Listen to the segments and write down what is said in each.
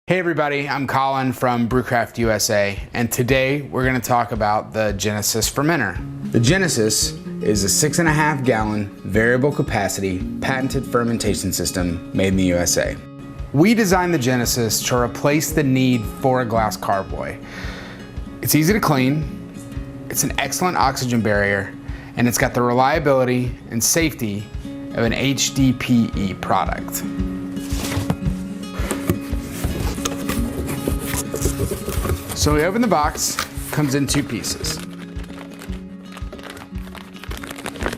Hey everybody, I'm Colin from BrewCraft USA, and today we're going to talk about the Genesis Fermenter. The Genesis is a 6.5 gallon variable capacity patented fermentation system made in the USA. We designed the Genesis to replace the need for a glass carboy. It's easy to clean, it's an excellent oxygen barrier, and it's got the reliability and safety of an HDPE product. So we open the box, comes in two pieces.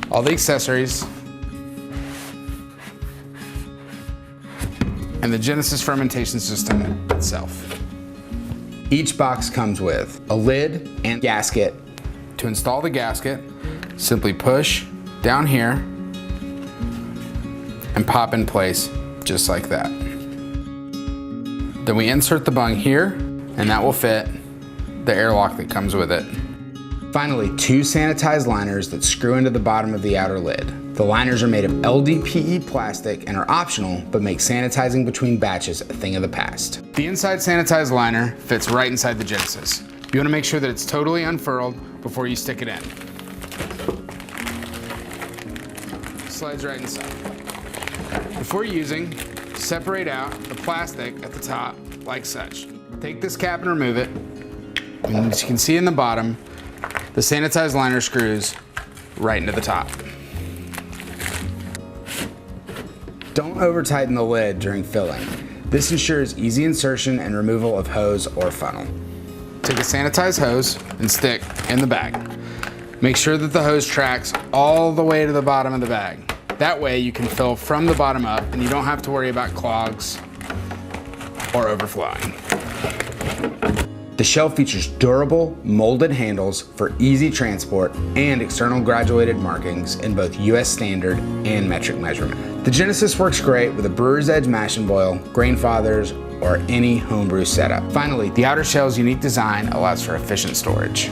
All the accessories, and the Genesis fermentation system itself. Each box comes with a lid and gasket. To install the gasket, simply push down here and pop in place just like that. Then we insert the bung here, and that will fit the airlock that comes with it. Finally, two sanitized liners that screw into the bottom of the outer lid. The liners are made of LDPE plastic and are optional, but make sanitizing between batches a thing of the past. The inside sanitized liner fits right inside the Genesis. You want to make sure that it's totally unfurled before you stick it in. Slides right inside. Before using, separate out the plastic at the top like such. Take this cap and remove it. And as you can see in the bottom, the sanitized liner screws right into the top. Don't over tighten the lid during filling. This ensures easy insertion and removal of hose or funnel. Take a sanitized hose and stick in the bag. Make sure that the hose tracks all the way to the bottom of the bag. That way you can fill from the bottom up and you don't have to worry about clogs or overflowing. The shell features durable, molded handles for easy transport and external graduated markings in both US standard and metric measurement. The Genesis works great with a brewer's edge mash and boil, grain fathers, or any homebrew setup. Finally, the outer shell's unique design allows for efficient storage.